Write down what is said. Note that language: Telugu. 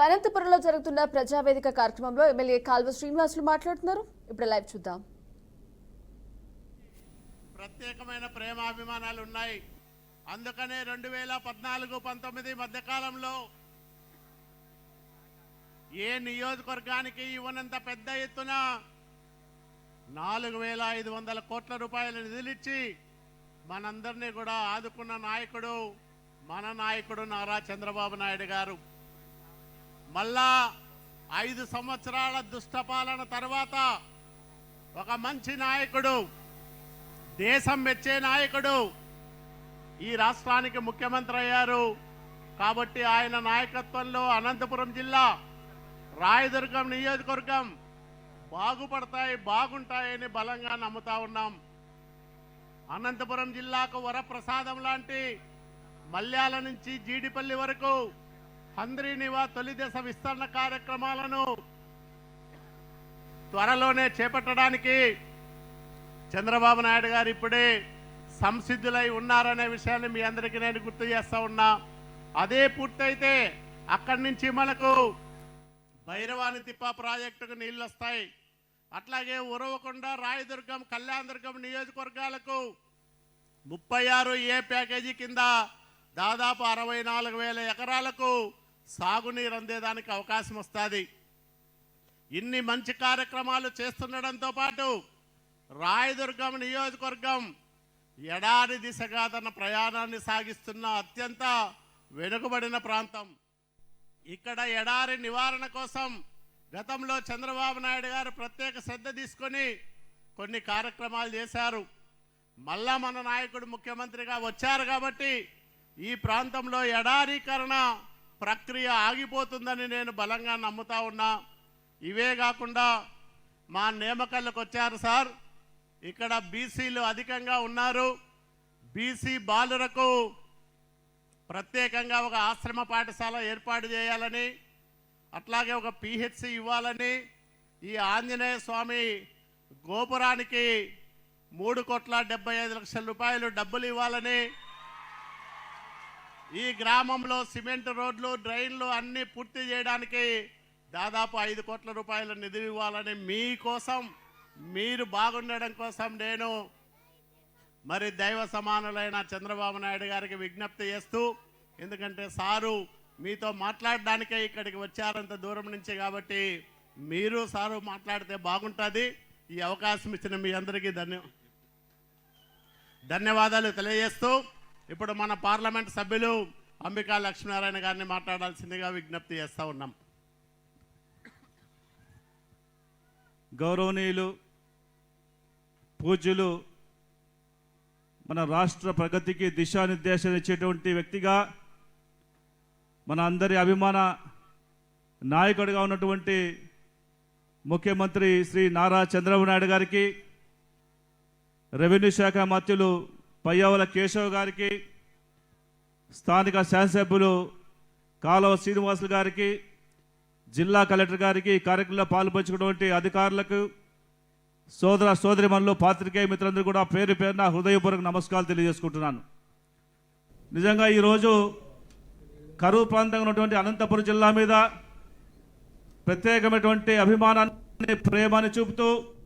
అనంతపురంలో జరుగుతున్న ప్రజావేదిక కార్యక్రమంలో ఎమ్మెల్యే కాల్వ శ్రీనివాసులు మాట్లాడుతున్నారు. ఇప్పుడు లైవ్ చూద్దాం. ప్రత్యేకమైన ప్రేమాభిమానాలు ఉన్నాయి. అందుకనే 2014-19 మధ్యకాలంలో ఏ నియోజకవర్గానికి ఇవ్వనంత పెద్ద ఎత్తున 4,500 కోట్ల రూపాయల నిధులిచ్చి మనందరినీ కూడా ఆదుకున్న నాయకుడు మన నాయకుడు నారా చంద్రబాబు నాయుడు గారు. మళ్ళా 5 సంవత్సరాల దుష్టపాలన తర్వాత ఒక మంచి నాయకుడు, దేశం మెచ్చే నాయకుడు ఈ రాష్ట్రానికి ముఖ్యమంత్రి అయ్యారు. కాబట్టి ఆయన నాయకత్వంలో అనంతపురం జిల్లా, రాయదుర్గం నియోజకవర్గం బాగుంటాయని బలంగా నమ్ముతా ఉన్నాం. అనంతపురం జిల్లాకు వరప్రసాదం లాంటి మల్యాల నుంచి జీడిపల్లి వరకు హంద్రీనివా తొలి దశ విస్తరణ కార్యక్రమాలను త్వరలోనే చేపట్టడానికి చంద్రబాబు నాయుడు గారు ఇప్పుడే సంసిద్ధులై ఉన్నారనే విషయాన్ని మీ అందరికీ నేను గుర్తు చేస్తా ఉన్నా. అదే పూర్తయితే అక్కడి నుంచి మనకు భైరవాని తిప్ప ప్రాజెక్టుకు నీళ్ళు వస్తాయి. అట్లాగే ఉరవకొండ, రాయదుర్గం, కళ్యాణదుర్గం నియోజకవర్గాలకు 36A ప్యాకేజీ కింద దాదాపు 64,000 ఎకరాలకు సాగునీరు అందేదానికి అవకాశం వస్తుంది. ఇన్ని మంచి కార్యక్రమాలు చేస్తుండడంతో పాటు రాయదుర్గం నియోజకవర్గం ఎడారి దిశగా తన ప్రయాణాన్ని సాగిస్తున్న అత్యంత వెనుకబడిన ప్రాంతం. ఇక్కడ ఎడారి నివారణ కోసం గతంలో చంద్రబాబు నాయుడు గారు ప్రత్యేక శ్రద్ధ తీసుకొని కొన్ని కార్యక్రమాలు చేశారు. మళ్ళా మన నాయకుడు ముఖ్యమంత్రిగా వచ్చారు కాబట్టి ఈ ప్రాంతంలో ఎడారీకరణ ప్రక్రియ ఆగిపోతుందని నేను బలంగా నమ్ముతా ఉన్నా. ఇవే కాకుండా మా నేమకల్లకు వచ్చారు సార్. ఇక్కడ బీసీలు అధికంగా ఉన్నారు. బీసీ బాలురకు ప్రత్యేకంగా ఒక ఆశ్రమ పాఠశాల ఏర్పాటు చేయాలని, అట్లాగే ఒక పిహెచ్సి ఇవ్వాలని, ఈ ఆంజనేయ స్వామి గోపురానికి 3,75,00,000 రూపాయలు డబ్బులు ఇవ్వాలని, ఈ గ్రామంలో సిమెంట్ రోడ్లు, డ్రైన్లు అన్నీ పూర్తి చేయడానికి దాదాపు 5 కోట్ల రూపాయల నిధులు ఇవ్వాలని, మీకోసం మీరు బాగుండడం కోసం నేను మరి దైవ సమానులైన చంద్రబాబు నాయుడు గారికి విజ్ఞప్తి చేస్తూ, ఎందుకంటే సారు మీతో మాట్లాడడానికే ఇక్కడికి వచ్చారంత దూరం నుంచి, కాబట్టి మీరు సారు మాట్లాడితే బాగుంటుంది. ఈ అవకాశం ఇచ్చిన మీ అందరికీ ధన్యవాదాలు తెలియజేస్తూ ఇప్పుడు మన పార్లమెంట్ సభ్యులు అంబికా లక్ష్మీనారాయణ గారిని మాట్లాడాల్సిందిగా విజ్ఞప్తి చేస్తూ ఉన్నాం. గౌరవనీయులు పూజ్యులు, మన రాష్ట్ర ప్రగతికి దిశానిర్దేశం ఇచ్చేటువంటి వ్యక్తిగా, మన అందరి అభిమాన నాయకుడిగా ఉన్నటువంటి ముఖ్యమంత్రి శ్రీ నారా చంద్రబాబు నాయుడు గారికి, రెవెన్యూ శాఖ మంత్రులు పయ్యావుల కేశవ్ గారికి, స్థానిక శాసనసభ్యులు కాలువ శ్రీనివాసులు గారికి, జిల్లా కలెక్టర్ గారికి, కార్యక్రమంలో పాల్పంచుకున్నటువంటి అధికారులకు, సోదర సోదరిమణులు, పాత్రికేయ మిత్రులందరూ కూడా పేరు పేరున హృదయపూర్వక నమస్కారాలు తెలియజేసుకుంటున్నాను. నిజంగా ఈరోజు కరువు ప్రాంతంగా ఉన్నటువంటి అనంతపురం జిల్లా మీద ప్రత్యేకమైనటువంటి అభిమానాన్ని, ప్రేమాన్ని చూపుతూ